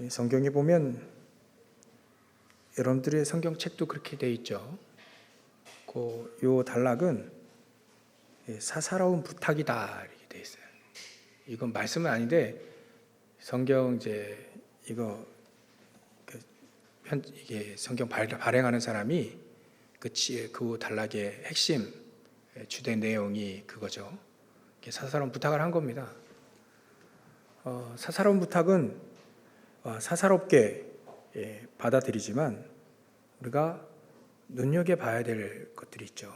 성경에 보면 여러분들의 성경책도 그렇게 돼 있죠. 요 단락은 사사로운 부탁이다 이렇게 돼 있어요. 이건 말씀은 아닌데 성경 이게 성경 발행하는 사람이 그 단락의 핵심 주된 내용이 그거죠. 사사로운 부탁을 한 겁니다. 사사로운 부탁은 사사롭게 받아들이지만 우리가 눈여겨봐야 될 것들이 있죠.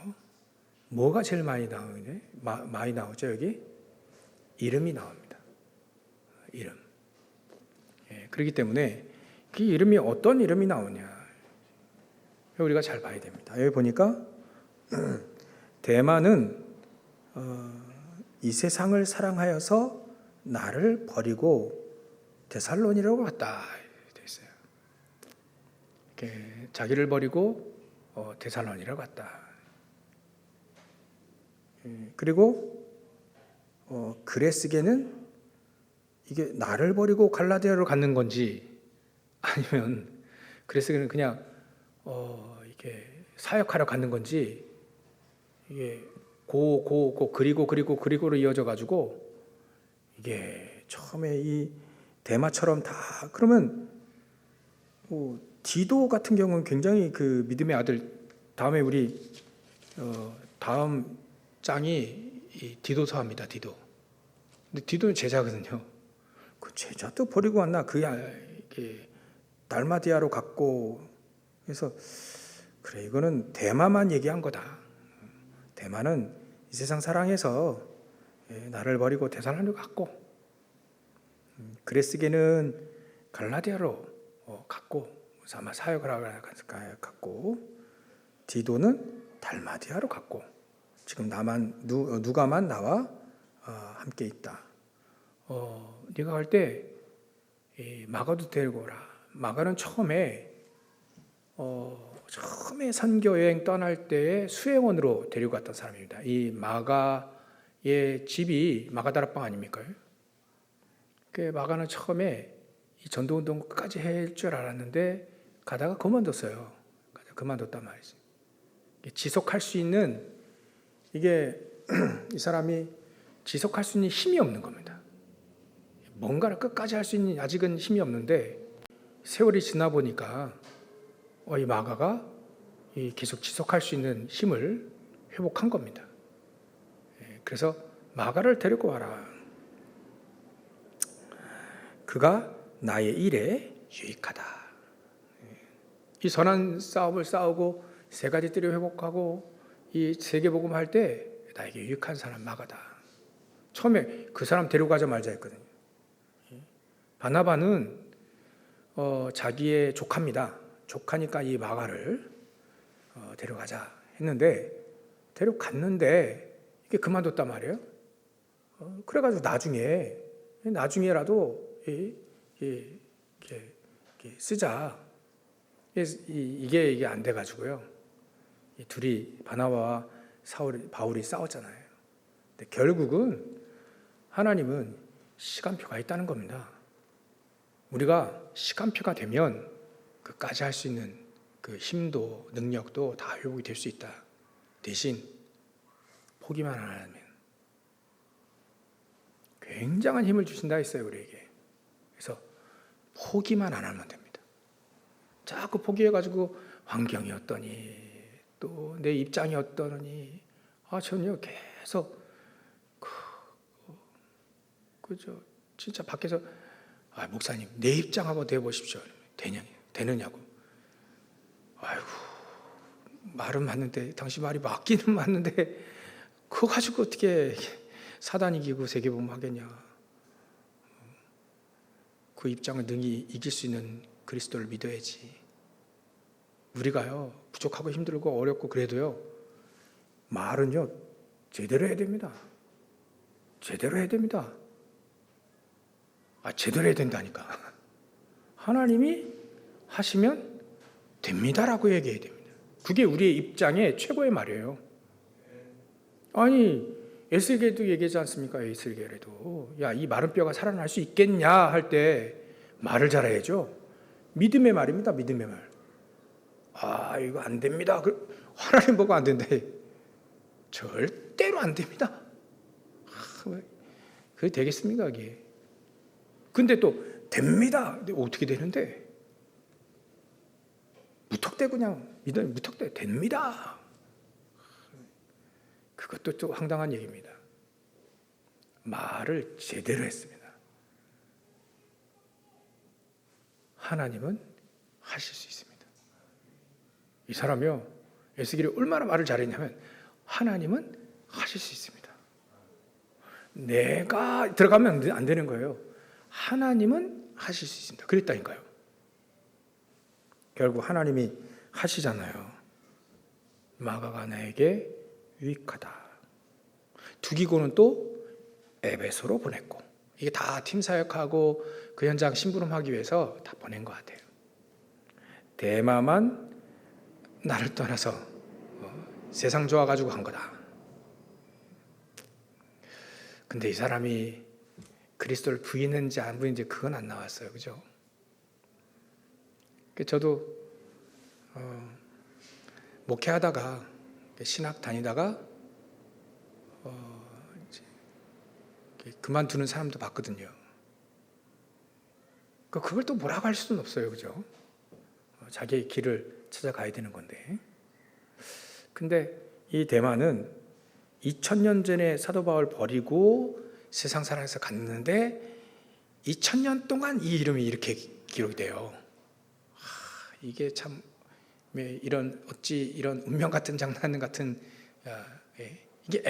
뭐가 제일 많이 나오죠? 여기 이름이 나옵니다. 이름. 그렇기 때문에 그 이름이 어떤 이름이 나오냐 우리가 잘 봐야 됩니다. 여기 보니까 대만은 이 세상을 사랑하여서 나를 버리고 데살로니라고 갔다 되어 있어요. 이렇게 자기를 버리고 데살로니라고 갔다. 그리고 그레스게는 이게 나를 버리고 갈라디아로 갔는 건지 아니면 그레스게는 그냥 이게 사역하러 갔는 건지 이게 그리고로 이어져 가지고 이게 처음에 이 대마처럼 다 그러면 디도 같은 경우는 굉장히 그 믿음의 아들 다음에 우리 다음 장이 이 디도서입니다. 디도. 근데 디도는 제자거든요. 그 제자도 버리고 왔나? 그게 달마디아로 갔고 그래서 그래 이거는 대마만 얘기한 거다. 대마는 이 세상 사랑해서 나를 버리고 데살로니로 갔고 그레스게는 갈라디아로 갔고 아마 사역을 하러 갔고 디도는 달마디아로 갔고 지금 누가만 나와 함께 있다. 네가 갈 때 마가도 데리고 오라. 마가는 처음에 선교 여행 떠날 때에 수행원으로 데리고 갔던 사람입니다. 이 마가의 집이 마가다락방 아닙니까? 그 마가는 처음에 이 전도운동 끝까지 할 줄 알았는데 가다가 그만뒀어요. 그만뒀단 말이지. 지속할 수 있는 이게 이 사람이 지속할 수 있는 힘이 없는 겁니다. 뭔가를 끝까지 할 수 있는 아직은 힘이 없는데 세월이 지나 보니까 이 마가가 계속 지속할 수 있는 힘을 회복한 겁니다. 그래서 마가를 데리고 와라. 그가 나의 일에 유익하다. 이 선한 싸움을 싸우고 세 가지 뜰을 회복하고 이 세계복음 할 때 나에게 유익한 사람 마가다. 처음에 그 사람 데려가자 말자 했거든요. 바나바는 자기의 조카입니다. 조카니까 이 마가를 데려가자 했는데 데려갔는데 이게 그만뒀단 말이에요. 그래가지고 나중에라도 쓰자. 이게 안 돼가지고요. 이 둘이 바나바와 바울이 싸웠잖아요. 근데 결국은 하나님은 시간표가 있다는 겁니다. 우리가 시간표가 되면 그까지 할 수 있는 그 힘도 능력도 다 회복이 될 수 있다. 대신 포기만 안 하면 굉장한 힘을 주신다 했어요, 우리에게. 그래서 포기만 안 하면 됩니다. 자꾸 포기해가지고 환경이 어떠니 또 내 입장이 어떠니 전혀 계속 그죠? 진짜 밖에서 목사님 내 입장 한번 대보십시오. 되느냐고. 아이고 말은 맞는데 당신 말이 맞기는 맞는데 그거 가지고 어떻게 사단 이기고 세계복음 하겠냐. 그 입장을 능히 이길 수 있는 그리스도를 믿어야지. 우리가요 부족하고 힘들고 어렵고 그래도요 말은요 제대로 해야 됩니다. 제대로 해야 됩니다. 제대로 해야 된다니까. 하나님이 하시면 됩니다라고 얘기해야 됩니다. 그게 우리의 입장의 최고의 말이에요. 아니 에스겔도 얘기하지 않습니까? 에스겔에도 이 마른 뼈가 살아날 수 있겠냐 할 때 말을 잘해야죠. 믿음의 말입니다. 믿음의 말. 아, 이거 안 됩니다. 하나님 보고 안 된다. 절대로 안 됩니다. 그게 되겠습니까, 그게? 근데 또 됩니다. 근데 어떻게 되는데? 무턱대고 그냥 믿음이 무턱대고 됩니다. 그것도 또 황당한 얘기입니다. 말을 제대로 했습니다. 하나님은 하실 수 있습니다. 이 사람이요, 에스겔이 얼마나 말을 잘했냐면 하나님은 하실 수 있습니다. 내가 들어가면 안 되는 거예요. 하나님은 하실 수 있습니다. 그랬다니까요. 결국 하나님이 하시잖아요. 마가가 나에게 유익하다. 두기고는 또 에베소로 보냈고, 이게 다 팀 사역하고 그 현장 심부름하기 위해서 다 보낸 것 같아요. 데마만 나를 떠나서 세상 좋아가지고 간 거다. 근데 이 사람이 그리스도를 부인했는지 안 부인했는지 그건 안 나왔어요. 그죠? 저도 목회하다가 신학 다니다가 그만두는 사람도 봤거든요. 그걸 또 뭐라고 할 수는 없어요. 그죠? 자기의 길을 찾아가야 되는 건데. 근데 이 대만은 2000년 전에 사도 바울 버리고 세상 살아서 갔는데 2000년 동안 이 이름이 이렇게 기록이 돼요. 이게 참 이런 어찌 이런 운명 같은 장난 같은 이게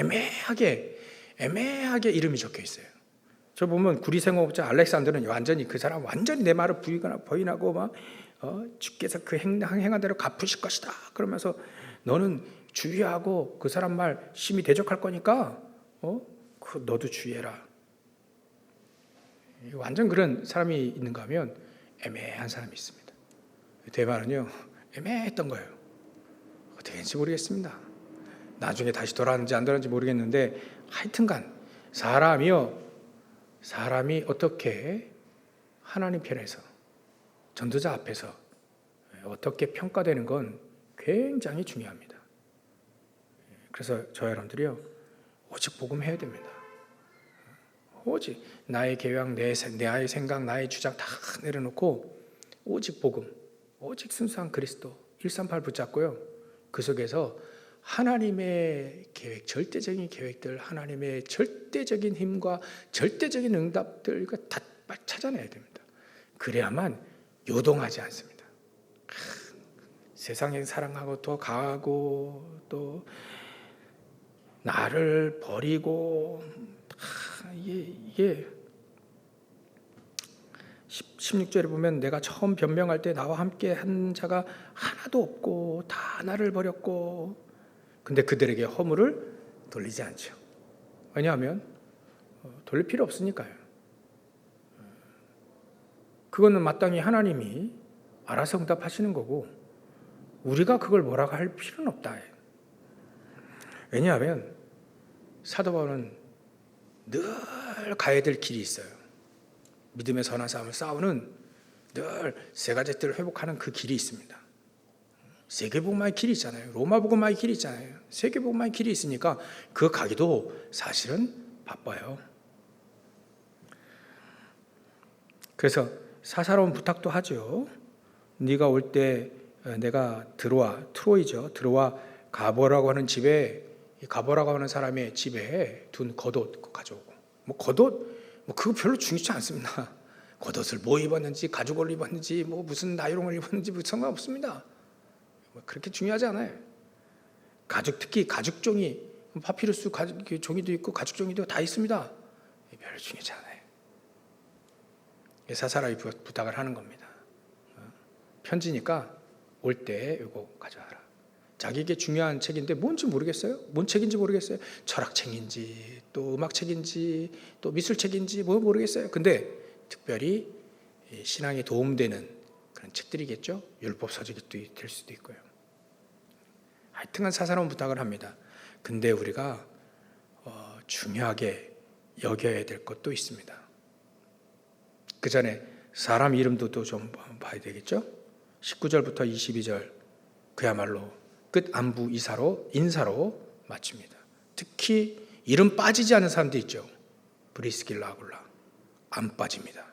애매하게 이름이 적혀 있어요. 저 보면 구리생업자 알렉산더는 완전히 그 사람 완전히 내 말을 부인하고 막 주께서 그 행한 대로 갚으실 것이다 그러면서 너는 주의하고 그 사람 말 심히 대적할 거니까 너도 주의해라. 완전 그런 사람이 있는가 하면 애매한 사람이 있습니다. 대만은요 애매했던 거예요. 어떻게 했는지 모르겠습니다. 나중에 다시 돌아왔는지 안 돌아왔는지 모르겠는데 하여튼간 사람이 어떻게 하나님 편에서 전도자 앞에서 어떻게 평가되는 건 굉장히 중요합니다. 그래서 저 여러분들이요 오직 복음해야 됩니다. 오직 나의 계획, 나의 생각, 나의 주장 다 내려놓고 오직 복음, 오직 순수한 그리스도 138 붙잡고요. 그 속에서 하나님의 계획, 절대적인 계획들, 하나님의 절대적인 힘과 절대적인 응답들 이거 다 찾아내야 됩니다. 그래야만 요동하지 않습니다. 세상에 사랑하고 또 가고 또 나를 버리고 이게 16절에 보면 내가 처음 변명할 때 나와 함께 한 자가 하나도 없고 다 나를 버렸고 근데 그들에게 허물을 돌리지 않죠. 왜냐하면 돌릴 필요 없으니까요. 그거는 마땅히 하나님이 알아서 응답하시는 거고 우리가 그걸 뭐라고 할 필요는 없다. 왜냐하면 사도 바울은 늘 가야 될 길이 있어요. 믿음의 선한 싸움을 싸우는 늘 세 가지 뜻을 회복하는 그 길이 있습니다. 세계복음화의 길이 있잖아요. 로마복음화의 길이 있잖아요. 세계복음화의 길이 있으니까 그 가기도 사실은 바빠요. 그래서 사사로운 부탁도 하죠. 네가 올 때 내가 트로이죠. 들어와 가보라고 하는 집에 가보라고 하는 사람의 집에 둔 겉옷 가져오고 겉옷 그거 별로 중요치 않습니다. 겉옷을 뭐 입었는지 가죽을 입었는지 무슨 나이롱을 입었는지 상관없습니다. 그렇게 중요하지 않아요. 특히 가죽종이 파피루스 종이도 있고 가죽종이도 다 있습니다. 별로 중요하지 않아요. 사사라이 부탁을 하는 겁니다. 편지니까 올 때 이거 가져와라. 자기에게 중요한 책인데 뭔지 모르겠어요. 뭔 책인지 모르겠어요. 철학책인지 또 음악책인지 또 미술책인지 모르겠어요. 근데 특별히 신앙에 도움되는 그런 책들이겠죠. 율법 서적이 될 수도 있고요. 하여튼간 사사로운 부탁을 합니다. 근데 우리가 중요하게 여겨야 될 것도 있습니다. 그 전에 사람 이름도 또 좀 봐야 되겠죠. 19절부터 22절 그야말로 끝 안부 인사로 마칩니다. 특히 이름 빠지지 않은 사람도 있죠. 브리스길라 아굴라 안 빠집니다.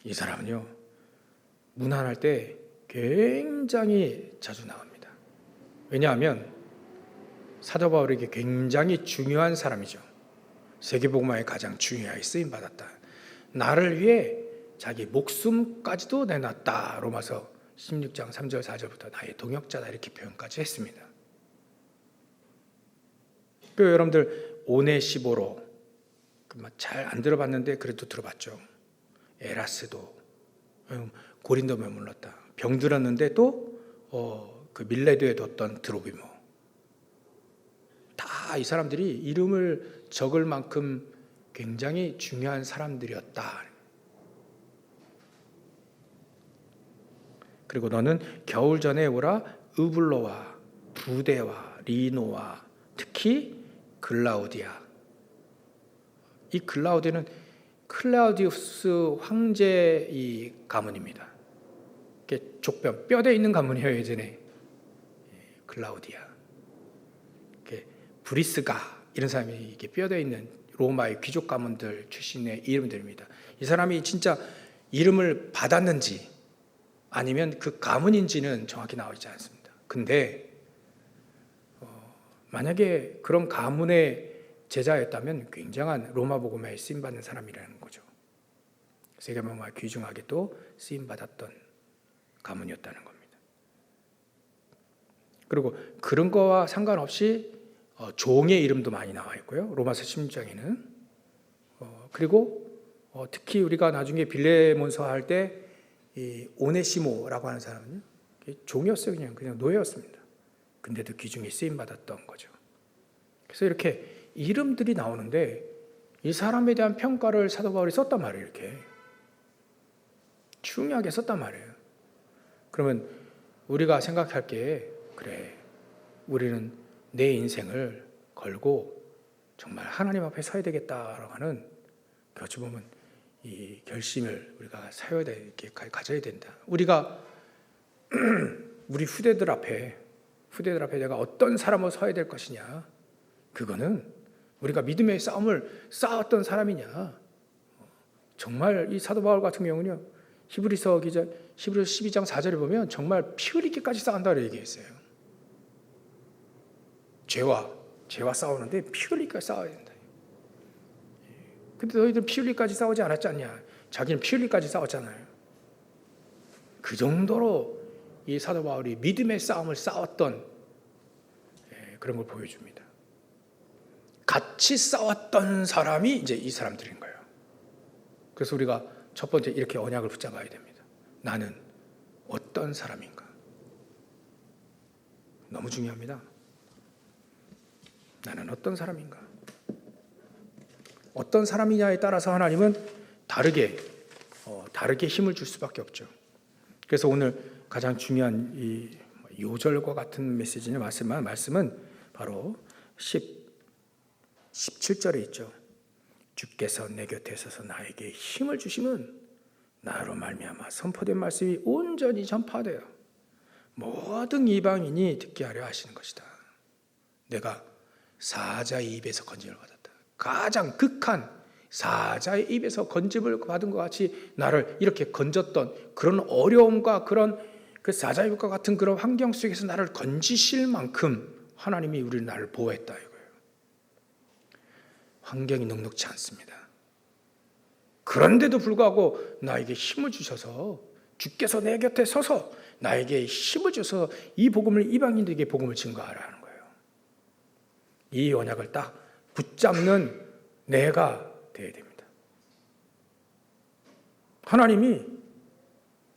이 사람은요 문안할 때 굉장히 자주 나옵니다. 왜냐하면 사도 바울에게 굉장히 중요한 사람이죠. 세계복음화에 가장 중요하게 쓰임받았다. 나를 위해 자기 목숨까지도 내놨다. 로마서 16장 3절 4절부터 나의 동역자다 이렇게 표현까지 했습니다. 그 여러분들 오네시보로 잘 안 들어봤는데 그래도 들어봤죠. 에라스도 고린도에 머물렀다. 병들었는데 또 그 밀레도에 뒀던 드로비모. 다 이 사람들이 이름을 적을 만큼 굉장히 중요한 사람들이었다. 그리고 너는 겨울 전에 오라 으블로와 부데와 리노와 특히 글라우디아. 이 글라우디아는 클라우디우스 황제의 가문입니다. 족뼈, 뼈대 있는 가문이에요. 예전에 글라우디아, 브리스가 이런 사람이 이게 뼈대 있는 로마의 귀족 가문들 출신의 이름들입니다. 이 사람이 진짜 이름을 받았는지 아니면 그 가문인지는 정확히 나오지 않습니다. 근데 만약에 그런 가문의 제자였다면 굉장한 로마 복음에 쓰임 받는 사람이라는 거죠. 세계복음화 귀중하게 또 쓰임 받았던 가문이었다는 겁니다. 그리고 그런 거와 상관없이 종의 이름도 많이 나와 있고요. 로마서 16장에는 그리고 특히 우리가 나중에 빌레몬서 할 때 이 오네시모라고 하는 사람은 종이었어요. 그냥 노예였습니다. 근데도 귀중히 쓰임 받았던 거죠. 그래서 이렇게 이름들이 나오는데 이 사람에 대한 평가를 사도 바울이 썼단 말이에요. 이렇게 중요하게 썼단 말이에요. 그러면 우리가 생각할 게 그래, 우리는 내 인생을 걸고 정말 하나님 앞에 서야 되겠다라고 하는 어찌 보면 이 결심을 우리가 세워야 돼, 이렇게 가져야 된다. 우리가 우리 후대들 앞에 내가 어떤 사람으로 서야 될 것이냐, 그거는 우리가 믿음의 싸움을 싸웠던 사람이냐. 정말 이 사도 바울 같은 경우는요, 히브리서 12장 4절에 보면 정말 피 흘리기까지 싸운다고 얘기했어요. 죄와 싸우는데 피 흘리기까지 싸워야 된다. 근데 너희들 피 흘리기까지 싸우지 않았지 않냐? 자기는 피 흘리기까지 싸웠잖아요. 그 정도로 이 사도 바울이 믿음의 싸움을 싸웠던 그런 걸 보여줍니다. 같이 싸웠던 사람이 이제 이 사람들인 거예요. 그래서 우리가 첫 번째 이렇게 언약을 붙잡아야 됩니다. 나는 어떤 사람인가? 너무 중요합니다. 나는 어떤 사람인가? 어떤 사람이냐에 따라서 하나님은 다르게 힘을 줄 수밖에 없죠. 그래서 오늘 가장 중요한 이 요절과 같은 메시지는 말씀은 바로 17절에 있죠. 주께서 내 곁에 서서 나에게 힘을 주시면 나로 말미암아 선포된 말씀이 온전히 전파되어 모든 이방인이 듣게 하려 하시는 것이다. 내가 사자의 입에서 건짐을 받았다. 가장 극한 사자의 입에서 건짐을 받은 것 같이 나를 이렇게 건졌던 그런 어려움과 그런 그 사자의 입과 같은 그런 환경 속에서 나를 건지실 만큼 하나님이 나를 보호했다 이거예요. 환경이 넉넉지 않습니다. 그런데도 불구하고 나에게 힘을 주셔서 주께서 내 곁에 서서 나에게 힘을 주셔서 이 복음을 이방인들에게 복음을 증거하라는 거예요. 이 언약을 딱 붙잡는 내가 되어야 됩니다. 하나님이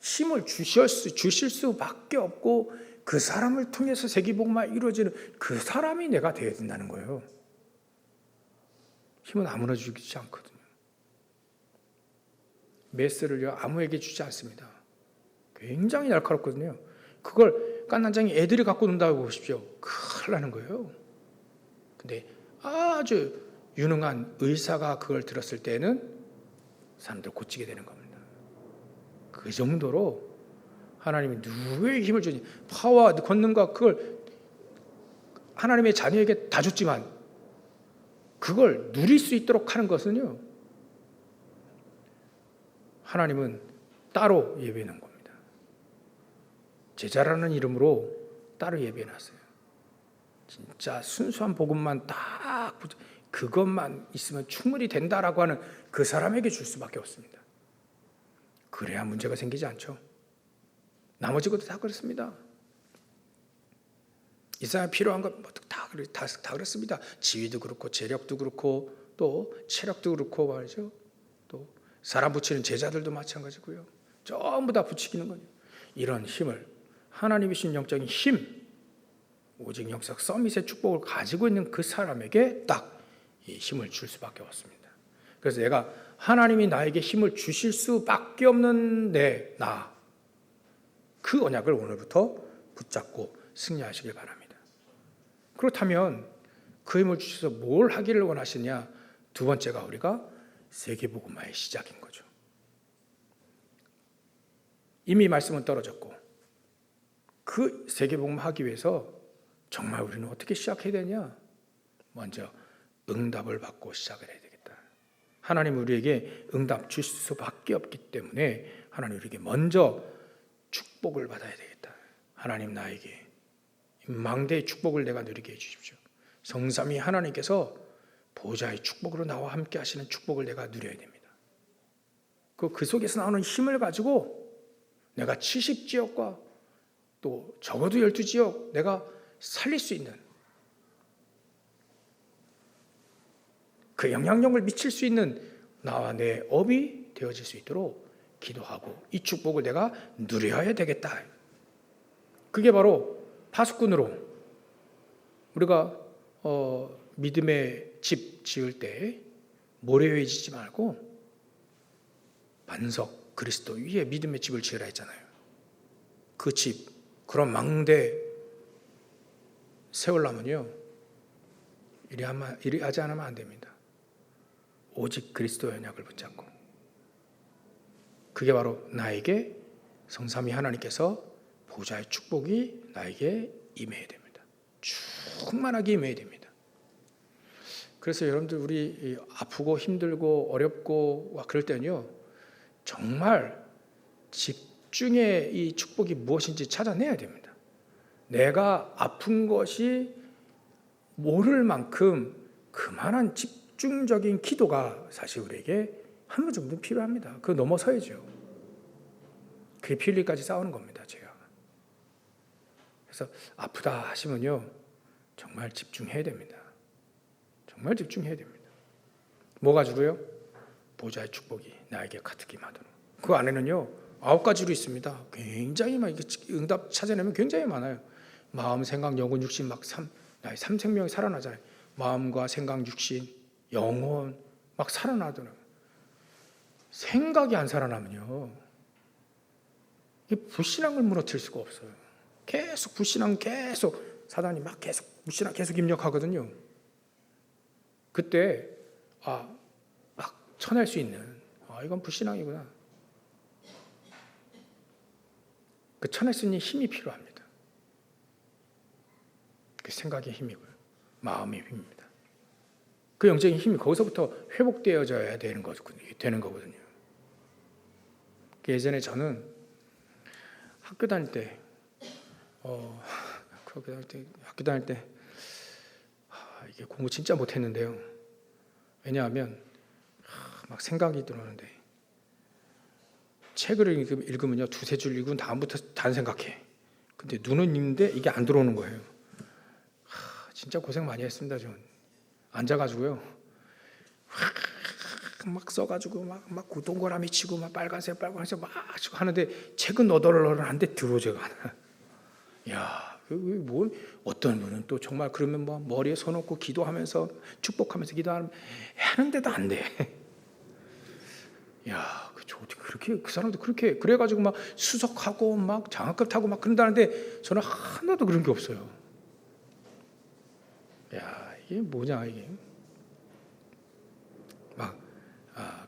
힘을 주실 수밖에 없고 그 사람을 통해서 세계복음화 이루어지는 그 사람이 내가 되어야 된다는 거예요. 힘은 아무나 주지 않거든요. 메스를요 아무에게 주지 않습니다. 굉장히 날카롭거든요. 그걸 깐난장이 애들이 갖고 논다고 보십시오. 큰일 나는 거예요. 근데 아주 유능한 의사가 그걸 들었을 때는 사람들 고치게 되는 겁니다. 그 정도로 하나님이 누구에게 힘을 주니 파워와 권능과 그걸 하나님의 자녀에게 다 줬지만 그걸 누릴 수 있도록 하는 것은요, 하나님은 따로 예배하는 겁니다. 제자라는 이름으로 따로 예배해놨어요. 진짜 순수한 복음만 딱 그것만 있으면 충분히 된다라고 하는 그 사람에게 줄 수밖에 없습니다. 그래야 문제가 생기지 않죠. 나머지 것도 다 그렇습니다. 이 사람이 필요한 것 다 그렇습니다. 지위도 그렇고 재력도 그렇고 또 체력도 그렇고 말이죠. 또 사람 붙이는 제자들도 마찬가지고요. 전부 다 붙이기는 거예요. 이런 힘을 하나님이 주신 영적인 힘, 오직 영적 서밋의 축복을 가지고 있는 그 사람에게 딱 이 힘을 줄 수밖에 없습니다. 그래서 내가 하나님이 나에게 힘을 주실 수밖에 없는 그 언약을 오늘부터 붙잡고 승리하시길 바랍니다. 그렇다면 그 힘을 주셔서 뭘 하기를 원하시냐? 두 번째가 우리가 세계복음화의 시작인 거죠. 이미 말씀은 떨어졌고 그 세계복음화 하기 위해서 정말 우리는 어떻게 시작해야 되냐? 먼저 응답을 받고 시작을 해야 되겠다. 하나님 우리에게 응답 주실 수밖에 없기 때문에 하나님 우리에게 먼저 축복을 받아야 되겠다. 하나님 나에게 망대의 축복을 내가 누리게 해주십시오. 성삼위 하나님께서 보좌의 축복으로 나와 함께 하시는 축복을 내가 누려야 됩니다. 그 속에서 나오는 힘을 가지고 내가 70지역과 또 적어도 12지역 내가 살릴 수 있는 그 영향력을 미칠 수 있는 나와 내 업이 되어질 수 있도록 기도하고 이 축복을 내가 누려야 되겠다. 그게 바로 파수꾼으로 우리가 믿음의 집 지을 때 모래 위에 짓지 말고 반석 그리스도 위에 믿음의 집을 지으라 했잖아요. 그 집, 그런 망대 세우려면요 이리 하지 않으면 안 됩니다. 오직 그리스도의 언약을 붙잡고 그게 바로 나에게 성삼위 하나님께서 보좌의 축복이 나에게 임해야 됩니다. 충만하게 임해야 됩니다. 그래서 여러분들 우리 아프고 힘들고 어렵고 그럴 때는요 정말 집중의 이 축복이 무엇인지 찾아내야 됩니다. 내가 아픈 것이 모를 만큼 그만한 집중적인 기도가 사실 우리에게 한 번 정도는 필요합니다. 그거 넘어서야죠. 그게 필리까지 싸우는 겁니다. 제가. 그래서 아프다 하시면요 정말 집중해야 됩니다. 정말 집중해야 됩니다. 뭐 가지고요? 보좌의 축복이 나에게 가득히 임하도록. 그 안에는요 9가지로 있습니다. 굉장히 막 응답 찾아내면 굉장히 많아요. 마음, 생각, 영혼, 육신 나의 삼생명이 살아나잖아요. 마음과 생각, 육신, 영혼 막 살아나더라고요. 생각이 안 살아나면요 이 불신앙을 무너뜨릴 수가 없어요. 계속 불신앙 사단이 막 계속 불신앙 계속 입력하거든요. 그때 막 쳐낼 수 있는 이건 불신앙이구나. 그 쳐낼 수 있는 힘이 필요합니다. 그 생각의 힘이고요. 마음의 힘입니다. 그 영적인 힘이 거기서부터 회복되어져야 되는 거거든요. 예전에 저는 학교 다닐 때 이게 공부 진짜 못했는데요. 왜냐하면 막 생각이 들어오는데 책을 읽으면요 2-3줄 읽으면 다음부터 다른 생각해. 근데 눈은 읽는데 이게 안 들어오는 거예요. 진짜 고생 많이 했습니다. 저는 앉아가지고요 막 써가지고 막 동그라미 치고 막 빨간색 막 치고 하는데 책은 너덜너덜한데 들어오지가 않아. 야, 뭐 어떤 분은 또 정말 그러면 뭐 머리에 손 얹고 기도하면서 축복하면서 하는데도 안 돼. 야, 그렇게 그 사람도 그렇게 그래가지고 막 수석하고 막 장학금 타고 막 그런다는데 저는 하나도 그런 게 없어요. 야, 이게 뭐냐 이게.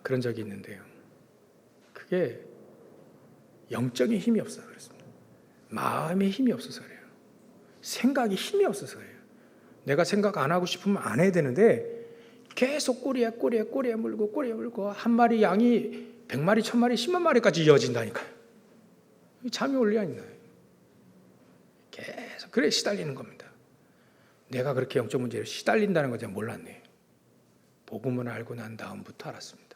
그런 적이 있는데요. 그게 영적인 힘이 없어서 그렇습니다. 마음의 힘이 없어서 그래요. 생각이 힘이 없어서 그래요. 내가 생각 안 하고 싶으면 안 해야 되는데 계속 꼬리에 물고 한 마리 양이 100마리, 1000마리, 10만 마리까지 이어진다니까요. 잠이 올 리가 있나요? 계속 그래 시달리는 겁니다. 내가 그렇게 영적 문제로 시달린다는 걸 제가 몰랐네요. 복음을 알고 난 다음부터 알았습니다.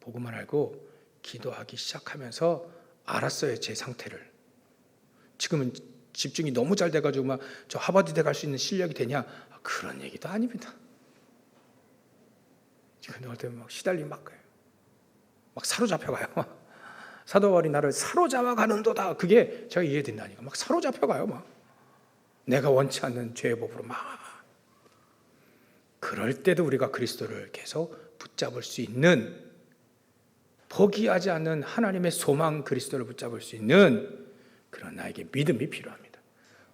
복음을 알고 기도하기 시작하면서 알았어요, 제 상태를. 지금은 집중이 너무 잘 돼가지고 막 저 하버드대 갈 수 있는 실력이 되냐? 그런 얘기도 아닙니다. 지금 어떨 때 막 시달리면 막 사로잡혀가요. 사도 바울이 나를 사로잡아가는도다. 그게 제가 이해된다니까. 막 사로잡혀가요. 막 내가 원치 않는 죄의 법으로 막. 그럴 때도 우리가 그리스도를 계속 붙잡을 수 있는, 포기하지 않는 하나님의 소망 그리스도를 붙잡을 수 있는 그런 나에게 믿음이 필요합니다.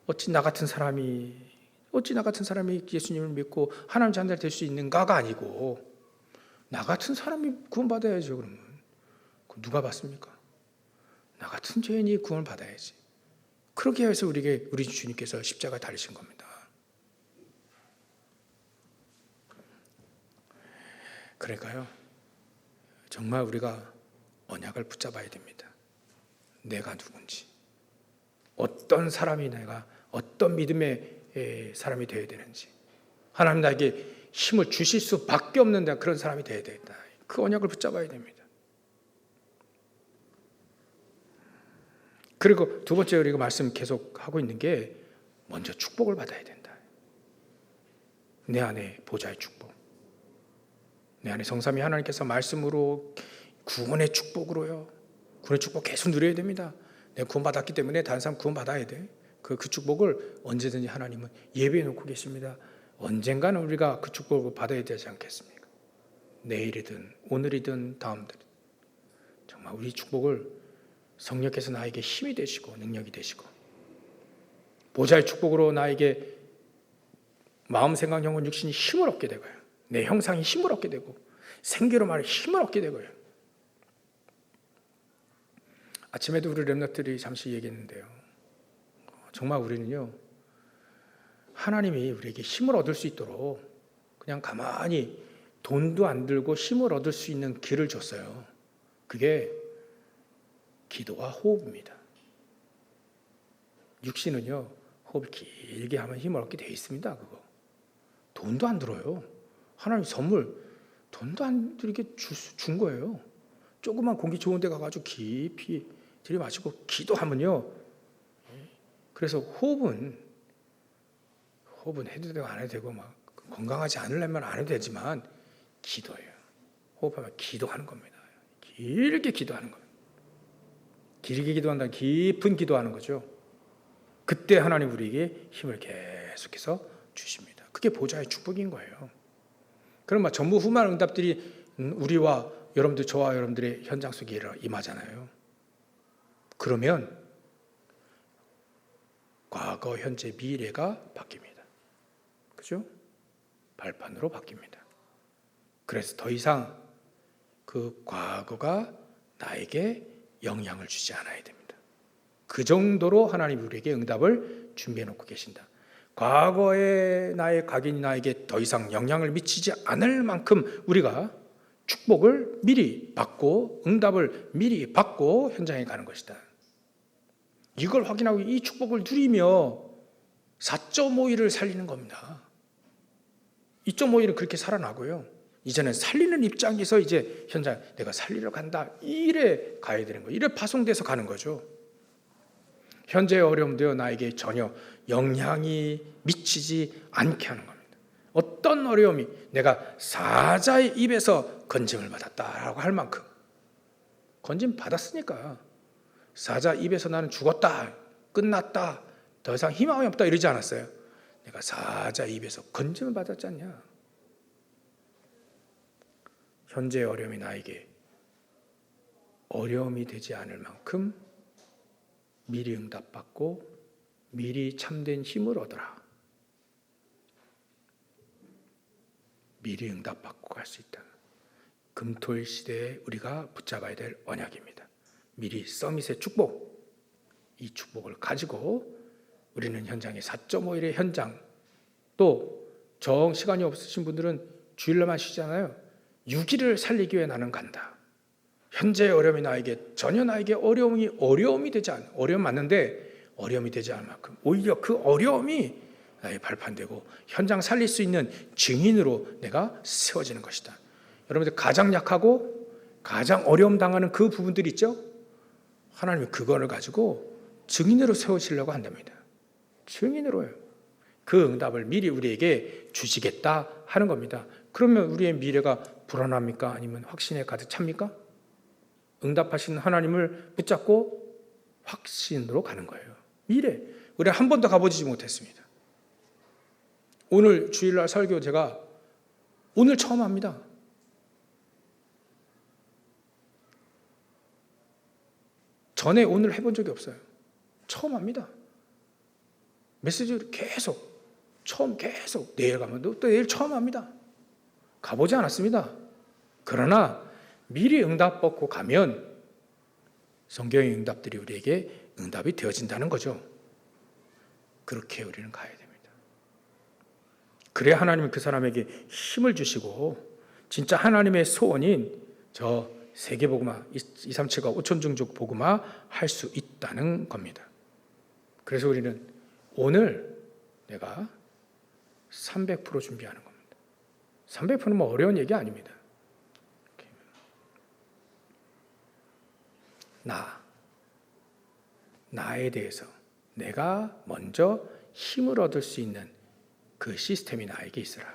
어찌 나 같은 사람이 예수님을 믿고 하나님 자녀 될 수 있는가가 아니고, 나 같은 사람이 구원받아야죠. 그러면 누가 받습니까? 나 같은 죄인이 구원을 받아야지. 그렇게 해서 우리 주님께서 십자가에 달리신 겁니다. 그러니까요, 정말 우리가 언약을 붙잡아야 됩니다. 내가 누군지, 어떤 사람이 내가 어떤 믿음의 사람이 되어야 되는지, 하나님 나에게 힘을 주실 수밖에 없는 그런 사람이 되어야 되겠다. 그 언약을 붙잡아야 됩니다. 그리고 두 번째 우리가 말씀 계속 하고 있는 게, 먼저 축복을 받아야 된다. 내 안에 보좌의 축복, 내 안에 성삼위 하나님께서 말씀으로 구원의 축복으로요. 구원의 축복 계속 누려야 됩니다. 내가 구원받았기 때문에 다른 사람 구원받아야 돼. 그 축복을 언제든지 하나님은 예비해 놓고 계십니다. 언젠가는 우리가 그 축복을 받아야 되지 않겠습니까? 내일이든 오늘이든 다음날이든 정말 우리 축복을 성령께서 나에게 힘이 되시고 능력이 되시고, 보좌의 축복으로 나에게 마음, 생각, 영혼, 육신이 힘을 얻게 되고요. 내 형상이 힘을 얻게 되고, 생기로 말해 힘을 얻게 되고요. 아침에도 우리 렘넌트들이 잠시 얘기했는데요. 정말 우리는요, 하나님이 우리에게 힘을 얻을 수 있도록 그냥 가만히 돈도 안 들고 힘을 얻을 수 있는 길을 줬어요. 그게 기도와 호흡입니다. 육신은요, 호흡을 길게 하면 힘을 얻게 돼 있습니다. 그거 돈도 안 들어요. 하나님 선물, 돈도 안 들게 준 거예요. 조그만 공기 좋은 데 가가지고 깊이 들이마시고 기도하면요. 그래서 호흡은 해도 되고 안 해도 되고, 막 건강하지 않으려면 안 해도 되지만 기도예요. 호흡하면 기도하는 겁니다. 길게 기도하는 겁니다. 길게 기도한다는 깊은 기도하는 거죠. 그때 하나님 우리에게 힘을 계속해서 주십니다. 그게 보좌의 축복인 거예요. 그럼 막 전부 후만 응답들이 우리와 여러분들, 저와 여러분들의 현장 속에 임하잖아요. 그러면 과거, 현재, 미래가 바뀝니다. 그죠? 발판으로 바뀝니다. 그래서 더 이상 그 과거가 나에게 영향을 주지 않아야 됩니다. 그 정도로 하나님이 우리에게 응답을 준비해 놓고 계신다. 과거의 나의 각인이 나에게 더 이상 영향을 미치지 않을 만큼 우리가 축복을 미리 받고 응답을 미리 받고 현장에 가는 것이다. 이걸 확인하고 이 축복을 누리며 4.5일을 살리는 겁니다. 2.5일은 그렇게 살아나고요. 이제는 살리는 입장에서 이제 현장 내가 살리러 간다. 이래 가야 되는 거예요. 이래 파송돼서 가는 거죠. 현재의 어려움도 나에게 전혀 영향이 미치지 않게 하는 겁니다. 어떤 어려움이 내가 사자의 입에서 건짐을 받았다라고 할 만큼 건짐 받았으니까, 사자 입에서 나는 죽었다, 끝났다, 더 이상 희망이 없다 이러지 않았어요. 내가 사자 입에서 건짐을 받았지 않냐. 현재의 어려움이 나에게 어려움이 되지 않을 만큼 미리 응답받고 미리 참된 힘을 얻어라. 미리 응답받고 갈 수 있다. 금토일 시대에 우리가 붙잡아야 될 언약입니다. 미리 서밋의 축복, 이 축복을 가지고 우리는 현장에 4.5일의 현장, 또 정 시간이 없으신 분들은 주일날만 쉬잖아요. 6일을 살리기 위해 나는 간다. 현재의 어려움이 전혀 나에게 어려움이 되지 않아. 어려움 맞는데 어려움이 되지 않을 만큼 오히려 그 어려움이 나의 발판되고 현장 살릴 수 있는 증인으로 내가 세워지는 것이다. 여러분들 가장 약하고 가장 어려움 당하는 그 부분들이 있죠? 하나님이 그거를 가지고 증인으로 세우시려고 한답니다. 증인으로요. 그 응답을 미리 우리에게 주시겠다 하는 겁니다. 그러면 우리의 미래가 불안합니까? 아니면 확신에 가득 찹니까? 응답하시는 하나님을 붙잡고 확신으로 가는 거예요. 미래. 우리 한 번도 가보지 못했습니다. 오늘 주일날 설교 제가 오늘 처음 합니다. 전에 오늘 해본 적이 없어요. 처음 합니다. 메시지를 계속 내일 가면 또 내일 처음 합니다. 가보지 않았습니다. 그러나 미리 응답 받고 가면 성경의 응답들이 우리에게 응답이 되어진다는 거죠. 그렇게 우리는 가야 됩니다. 그래야 하나님은 그 사람에게 힘을 주시고 진짜 하나님의 소원인 저 세계복음화 237과 5천중족 복음화 할 수 있다는 겁니다. 그래서 우리는 오늘 내가 300% 준비하는 겁니다. 300%는 뭐 어려운 얘기 아닙니다. 나에 대해서 내가 먼저 힘을 얻을 수 있는 그 시스템이 나에게 있으라.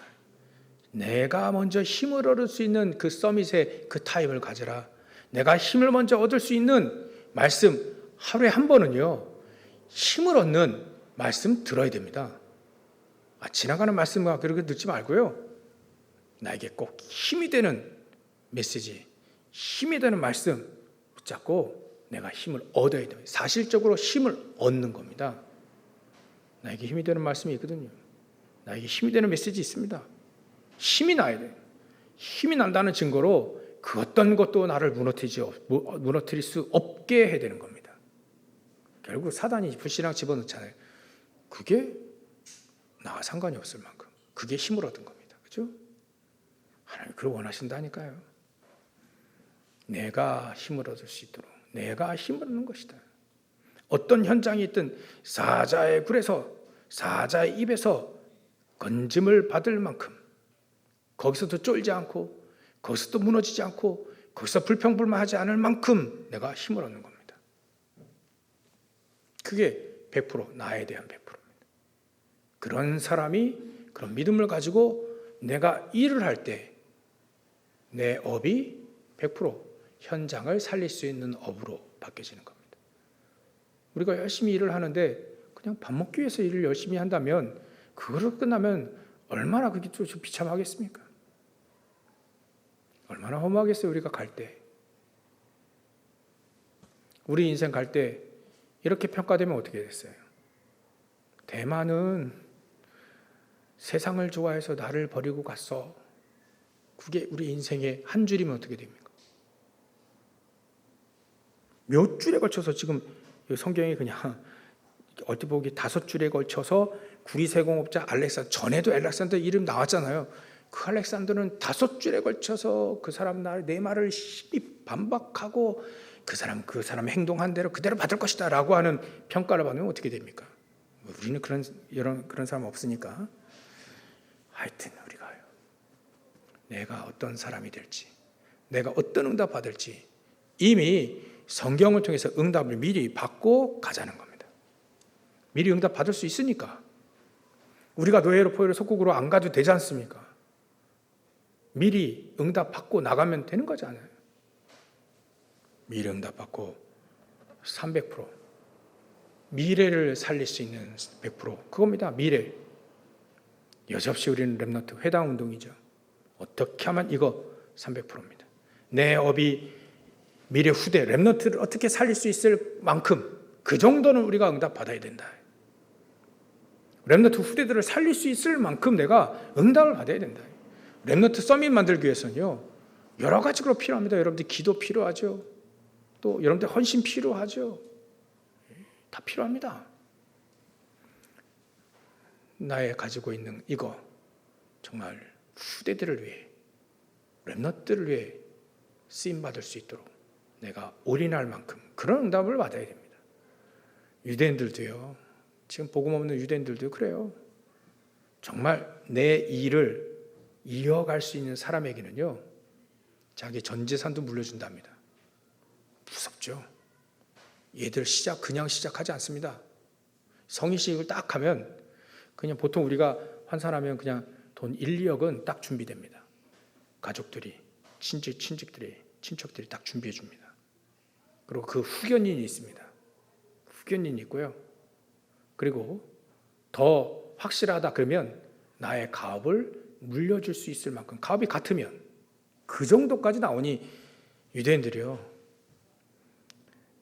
내가 먼저 힘을 얻을 수 있는 그 서밋의 그 타임을 가져라. 내가 힘을 먼저 얻을 수 있는 말씀 하루에 한 번은요. 힘을 얻는 말씀 들어야 됩니다. 지나가는 말씀과 그렇게 듣지 말고요. 나에게 꼭 힘이 되는 메시지, 힘이 되는 말씀 붙잡고 내가 힘을 얻어야 됩니다. 사실적으로 힘을 얻는 겁니다. 나에게 힘이 되는 말씀이 있거든요. 나에게 힘이 되는 메시지 있습니다. 힘이 나야 돼요. 힘이 난다는 증거로 그 어떤 것도 나를 무너뜨릴 수 없게 해야 되는 겁니다. 결국 사단이 불신앙 집어넣잖아요. 그게 나와 상관이 없을 만큼 그게 힘을 얻은 겁니다. 그렇죠? 하나님 그걸 원하신다니까요. 내가 힘을 얻을 수 있도록 내가 힘을 얻는 것이다. 어떤 현장이 있든 사자의 굴에서 사자의 입에서 건짐을 받을 만큼 거기서도 쫄지 않고 거기서도 무너지지 않고 거기서 불평불만하지 않을 만큼 내가 힘을 얻는 겁니다. 그게 100% 나에 대한 100%입니다. 그런 사람이 그런 믿음을 가지고 내가 일을 할 때 내 업이 100% 현장을 살릴 수 있는 업으로 바뀌어지는 겁니다. 우리가 열심히 일을 하는데 그냥 밥 먹기 위해서 일을 열심히 한다면 그거로 끝나면 얼마나 그게 좀 비참하겠습니까? 얼마나 허무하겠어요. 우리가 갈 때. 우리 인생 갈 때 이렇게 평가되면 어떻게 됐어요? 대만은 세상을 좋아해서 나를 버리고 갔어. 그게 우리 인생의 한 줄이면 어떻게 됩니까? 몇 줄에 걸쳐서 지금 성경이 그냥 어떻게 보기 5줄에 걸쳐서 구리세공업자 알렉산더, 전에도 알렉산더 이름 나왔잖아요. 그 알렉산더는 5줄에 걸쳐서 그 사람 내 말을 심히 반박하고 그 사람 행동한 대로 그대로 받을 것이다 라고 하는 평가를 받으면 어떻게 됩니까? 우리는 그런 사람 없으니까. 하여튼 우리가요. 내가 어떤 사람이 될지, 내가 어떤 응답 받을지 이미 성경을 통해서 응답을 미리 받고 가자는 겁니다. 미리 응답 받을 수 있으니까. 우리가 노예로 포로로 속국으로 안 가도 되지 않습니까? 미리 응답 받고 나가면 되는 거잖아요. 미리 응답 받고 300% 미래를 살릴 수 있는 100% 그겁니다. 미래. 여지없이 우리는 렘넌트 회당 운동이죠. 어떻게 하면 이거 300%입니다. 내 업이 미래 후대 렘넌트를 어떻게 살릴 수 있을 만큼 그 정도는 우리가 응답 받아야 된다. 렘넌트 후대들을 살릴 수 있을 만큼 내가 응답을 받아야 된다. 렘넌트 서밋 만들기 위해서는요. 여러 가지로 필요합니다. 여러분들 기도 필요하죠. 또 여러분들 헌신 필요하죠. 다 필요합니다. 나의 가지고 있는 이거 정말 후대들을 위해, 렘넌트들을 위해 쓰임받을 수 있도록 내가 올인할 만큼 그런 응답을 받아야 됩니다. 유대인들도요. 지금 복음 없는 유대인들도 그래요. 정말 내 일을 이어갈 수 있는 사람에게는요, 자기 전 재산도 물려준답니다. 무섭죠. 얘들 그냥 시작하지 않습니다. 성의식을 딱 하면 그냥 보통 우리가 환산하면 그냥 돈 1, 2억은 딱 준비됩니다. 가족들이, 친척들이 딱 준비해 줍니다. 그리고 그 후견인이 있습니다. 후견인이 있고요. 그리고 더 확실하다 그러면 나의 가업을 물려줄 수 있을 만큼, 가업이 같으면 그 정도까지 나오니 유대인들이요,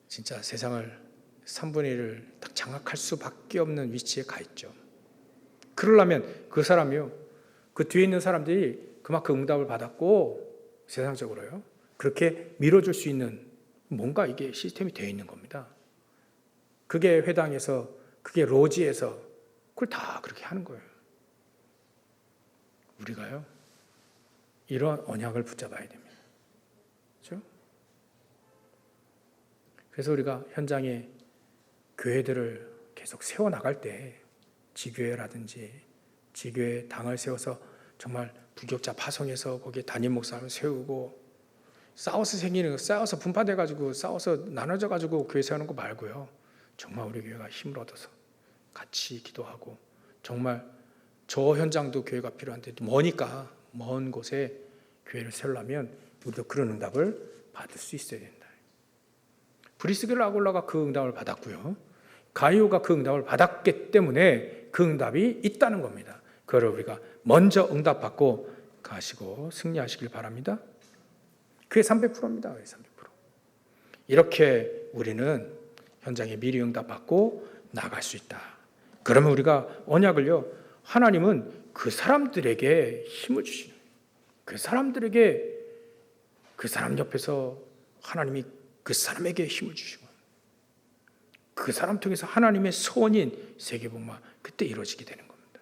진짜 세상을 3분의 1을 딱 장악할 수밖에 없는 위치에 가 있죠. 그러려면 그 사람이요, 그 뒤에 있는 사람들이 그만큼 응답을 받았고 세상적으로요, 그렇게 밀어줄 수 있는 뭔가 이게 시스템이 되어 있는 겁니다. 그게 회당에서, 그게 로지에서 그걸 다 그렇게 하는 거예요. 우리가요, 이런 언약을 붙잡아야 됩니다. 그렇죠? 그래서 우리가 현장에 교회들을 계속 세워나갈 때 지교회라든지 지교회 당을 세워서 정말 부교자 파송해서 거기에 담임 목사를 세우고 싸워서 분파돼가지고 싸워서 나눠져가지고 교회 세우는 거 말고요, 정말 우리 교회가 힘을 얻어서 같이 기도하고, 정말 저 현장도 교회가 필요한데 머니까 먼 곳에 교회를 세우려면 우리도 그런 응답을 받을 수 있어야 된다. 브리스길라 아굴라가 그 응답을 받았고요, 가이오가 그 응답을 받았기 때문에 그 응답이 있다는 겁니다. 그걸 우리가 먼저 응답받고 가시고 승리하시길 바랍니다. 그게 300%입니다. 300%. 이렇게 우리는 현장에 미리 응답받고 나갈 수 있다. 그러면 우리가 언약을요, 하나님은 그 사람들에게 힘을 주시는, 그 사람들에게, 그 사람 옆에서 하나님이 그 사람에게 힘을 주시고, 그 사람 통해서 하나님의 소원인 세계복음화 그때 이루어지게 되는 겁니다.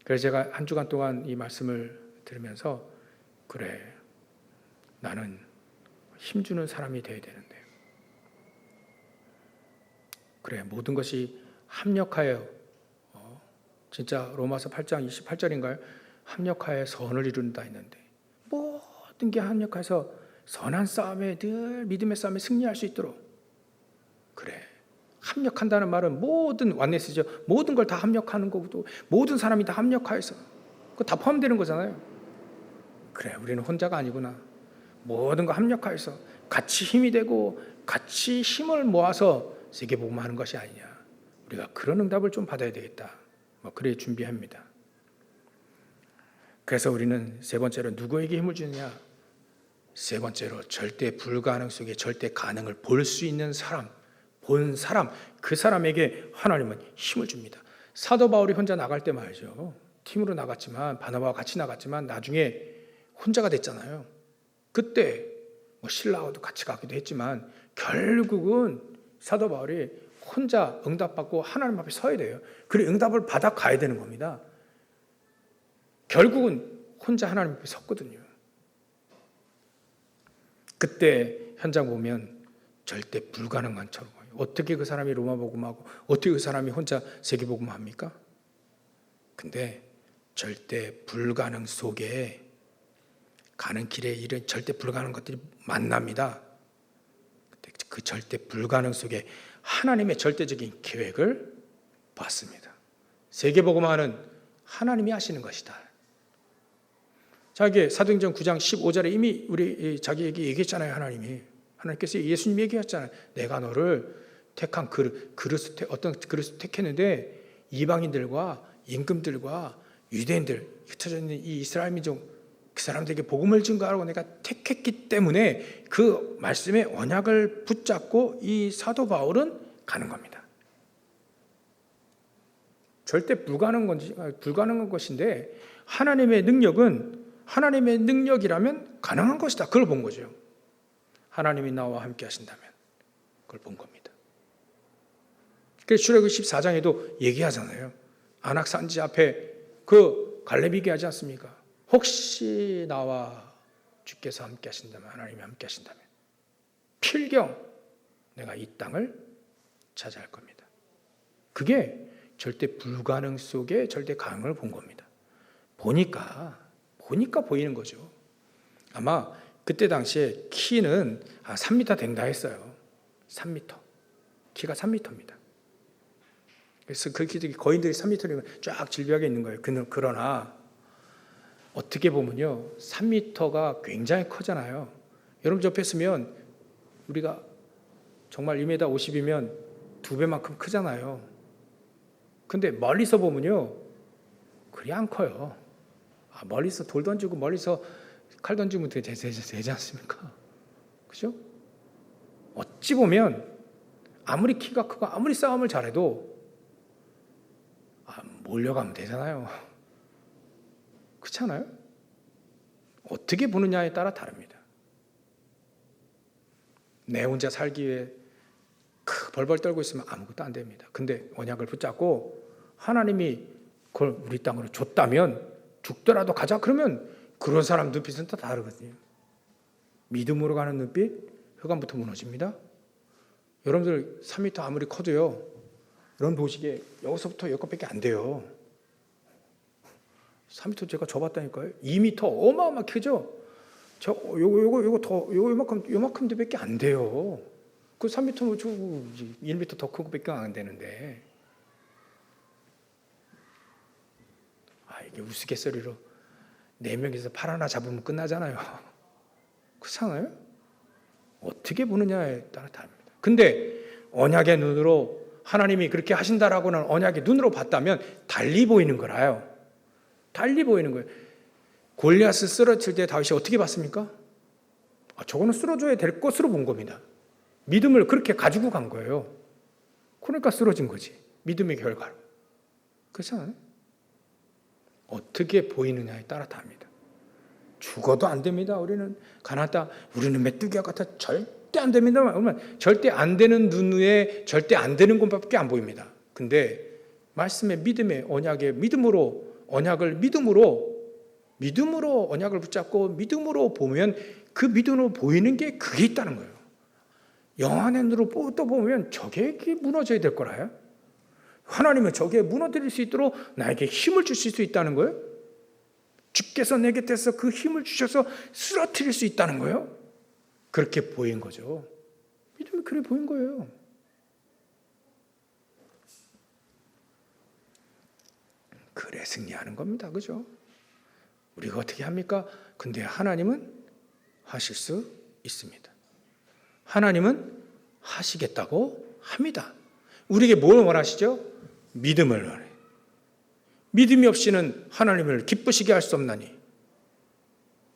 그래서 제가 한 주간 동안 이 말씀을 들으면서, 그래, 나는 힘주는 사람이 되어야 되는데, 그래, 모든 것이 합력하여, 진짜 로마서 8장 28절인가요? 합력하여 선을 이룬다 했는데, 모든 게 합력해서 선한 싸움에, 늘 믿음의 싸움에 승리할 수 있도록, 그래, 합력한다는 말은 모든 완네스죠. 모든 걸 다 합력하는 거고, 모든 사람이 다 합력하여서 그거 다 포함되는 거잖아요. 그래, 우리는 혼자가 아니구나. 모든 거 합력하여서 같이 힘이 되고 같이 힘을 모아서 세계복음하는 것이 아니냐. 우리가 그런 응답을 좀 받아야 되겠다. 그래 준비합니다. 그래서 우리는 세 번째로 누구에게 힘을 주느냐? 세 번째로 절대 불가능 속에 절대 가능을 볼 수 있는 사람, 본 사람, 그 사람에게 하나님은 힘을 줍니다. 사도 바울이 혼자 나갈 때 말이죠, 팀으로 나갔지만, 바나바와 같이 나갔지만 나중에 혼자가 됐잖아요. 그때 신라와도 같이 가기도 했지만 결국은 사도 바울이 혼자 응답받고 하나님 앞에 서야 돼요. 그리고 응답을 받아 가야 되는 겁니다. 결국은 혼자 하나님 앞에 섰거든요. 그때 현장 보면 절대 불가능한 처럼, 어떻게 그 사람이 로마 복음하고 어떻게 그 사람이 혼자 세계 복음합니까? 근데 절대 불가능 속에 가는 길에 이런 절대 불가능한 것들이 만납니다. 그 절대 불가능 속에 하나님의 절대적인 계획을 봤습니다. 세계 복음화는 하나님이 하시는 것이다. 자기 사도행전 9장 15절에 이미 우리 자기에게 얘기했잖아요. 하나님께서 예수님이 얘기했잖아요. 내가 너를 택한 어떤 그릇을 택했는데 이방인들과 임금들과 유대인들, 흩어져 있는 이 이스라엘 민족, 그 사람들에게 복음을 증거하라고 내가 택했기 때문에 그 말씀의 언약을 붙잡고 이 사도 바울은 가는 겁니다. 절대 불가능한 것인데 하나님의 능력은 하나님의 능력이라면 가능한 것이다. 그걸 본 거죠. 하나님이 나와 함께 하신다면 그걸 본 겁니다. 그래서 출애굽기 14장에도 얘기하잖아요. 안악산지 앞에 그 갈렙이 얘기하지 않습니까? 혹시 나와 주께서 함께 하신다면, 하나님이 함께 하신다면 필경 내가 이 땅을 차지할 겁니다. 그게 절대 불가능 속에 절대 가능을 본 겁니다. 보니까 보이는 거죠. 아마 그때 당시에 키는 3m 된다 했어요. 3m. 키가 3m입니다. 그래서 그 키들이 거인들이 3m면 쫙 질비하게 있는 거예요. 그러나 어떻게 보면요, 3m가 굉장히 크잖아요. 여러분 옆에 있으면 우리가 정말 2m 50이면 2배만큼 크잖아요. 근데 멀리서 보면요, 그리 안 커요. 멀리서 돌 던지고 멀리서 칼 던지면 되지 않습니까? 그죠? 어찌 보면 아무리 키가 크고 아무리 싸움을 잘해도 몰려가면 되잖아요. 그렇지 않아요? 어떻게 보느냐에 따라 다릅니다. 내 혼자 살기 위해 벌벌 떨고 있으면 아무것도 안 됩니다. 근데 언약을 붙잡고 하나님이 그걸 우리 땅으로 줬다면 죽더라도 가자 그러면 그런 사람 눈빛은 다 다르거든요. 믿음으로 가는 눈빛, 혈관부터 무너집니다. 여러분들 3m 아무리 커도요, 여러분 보시기에 여기서부터 여기까지밖에 안 돼요. 3m 제가 줘봤다니까요. 2m 어마어마하게 크죠. 요거 더 요만큼밖에 안 돼요. 그 3m 뭐 1m 더 큰 것밖에 안 되는데. 이게 우스갯소리로 4명이서 팔 하나 잡으면 끝나잖아요. 그렇잖아요? 어떻게 보느냐에 따라 다릅니다. 근데 언약의 눈으로 하나님이 그렇게 하신다라고는 언약의 눈으로 봤다면 달리 보이는 거라요. 달리 보이는 거예요. 골리앗을 쓰러칠 때 다윗이 어떻게 봤습니까? 저거는 쓰러져야 될 것으로 본 겁니다. 믿음을 그렇게 가지고 간 거예요. 그러니까 쓰러진 거지. 믿음의 결과로. 그렇잖아요? 어떻게 보이느냐에 따라 다릅니다. 죽어도 안 됩니다. 우리는 가나안 땅, 우리는 메뚜기와 같아 절대 안 됩니다. 절대 안 되는 눈에 절대 안 되는 것밖에 안 보입니다. 근데 말씀의 믿음의 언약의 믿음으로 언약을 믿음으로 언약을 붙잡고 믿음으로 보면 그 믿음으로 보이는 게 그게 있다는 거예요. 영안의 눈으로 또 보면 저게 무너져야 될 거라요. 하나님은 저게 무너뜨릴 수 있도록 나에게 힘을 주실 수 있다는 거예요. 주께서 내 곁에서 그 힘을 주셔서 쓰러뜨릴 수 있다는 거예요. 그렇게 보인 거죠. 믿음이 그래 보인 거예요. 그래 승리하는 겁니다. 그죠? 우리가 어떻게 합니까? 근데 하나님은 하실 수 있습니다. 하나님은 하시겠다고 합니다. 우리에게 뭘 원하시죠? 믿음을 원해요. 믿음이 없이는 하나님을 기쁘시게 할 수 없나니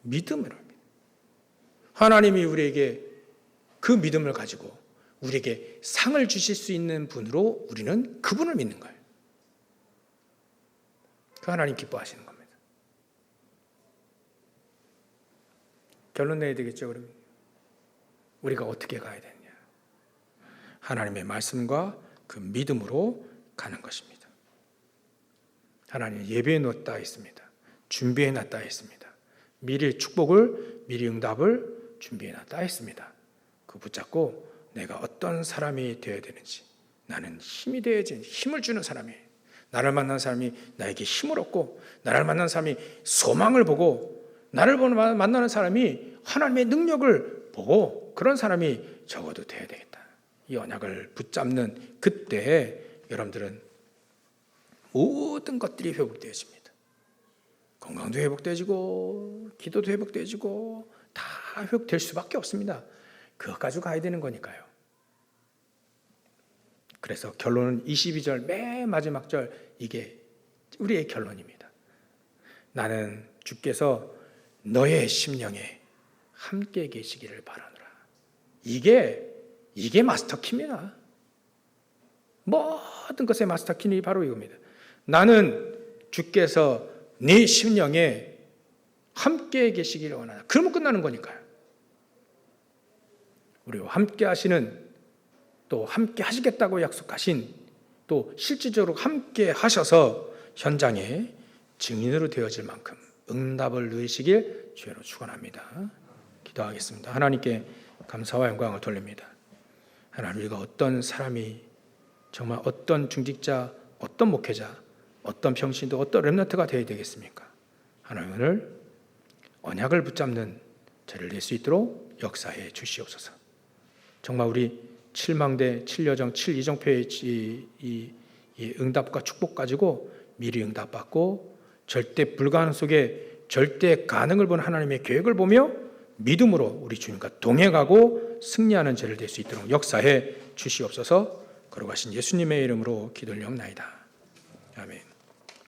믿음을 합니다. 하나님이 우리에게 그 믿음을 가지고 우리에게 상을 주실 수 있는 분으로 우리는 그분을 믿는 거예요. 그 하나님 기뻐하시는 겁니다. 결론 내야 되겠죠, 그러면? 우리가 어떻게 가야 되느냐? 하나님의 말씀과 그 믿음으로 가는 것입니다. 하나님 예배해 놓았다 했습니다. 준비해 놨다 했습니다. 미리 축복을, 미리 응답을 준비해 놨다 했습니다. 그 붙잡고 내가 어떤 사람이 되어야 되는지, 나는 힘이 되어야지, 힘을 주는 사람이, 나를 만난 사람이 나에게 힘을 얻고, 나를 만난 사람이 소망을 보고, 나를 만나는 사람이 하나님의 능력을 보고, 그런 사람이 적어도 되어야 되겠다. 이 언약을 붙잡는 그때 여러분들은 모든 것들이 회복되어집니다. 건강도 회복되어지고 기도도 회복되어지고 다 회복될 수밖에 없습니다. 그것 가지고 가야 되는 거니까요. 그래서 결론은 22절 맨 마지막 절, 이게 우리의 결론입니다. 나는 주께서 너의 심령에 함께 계시기를 바라노라. 이게 마스터키입니다. 모든 것의 마스터키는 바로 이겁니다. 나는 주께서 네 심령에 함께 계시기를 원하나. 그러면 끝나는 거니까요. 우리와 함께 하시는, 또 함께 하시겠다고 약속하신, 또 실질적으로 함께 하셔서 현장에 증인으로 되어질 만큼 응답을 누리시길 주로 축원합니다. 기도하겠습니다. 하나님께 감사와 영광을 돌립니다. 하나님, 우리가 어떤 사람이, 정말 어떤 중직자, 어떤 목회자, 어떤 평신도, 어떤 렘넌트가 되어야 되겠습니까? 하나님, 오늘 언약을 붙잡는 저를 낼 수 있도록 역사해 주시옵소서. 정말 우리 7망대, 7여정, 7이정표의 이 응답과 축복 가지고 미리 응답받고 절대 불가능 속에 절대 가능을 본 하나님의 계획을 보며 믿음으로 우리 주님과 동행하고 승리하는 저를 될 수 있도록 역사해 주시옵소서. 걸어가신 예수님의 이름으로 기도를 올리옵나이다. 아멘.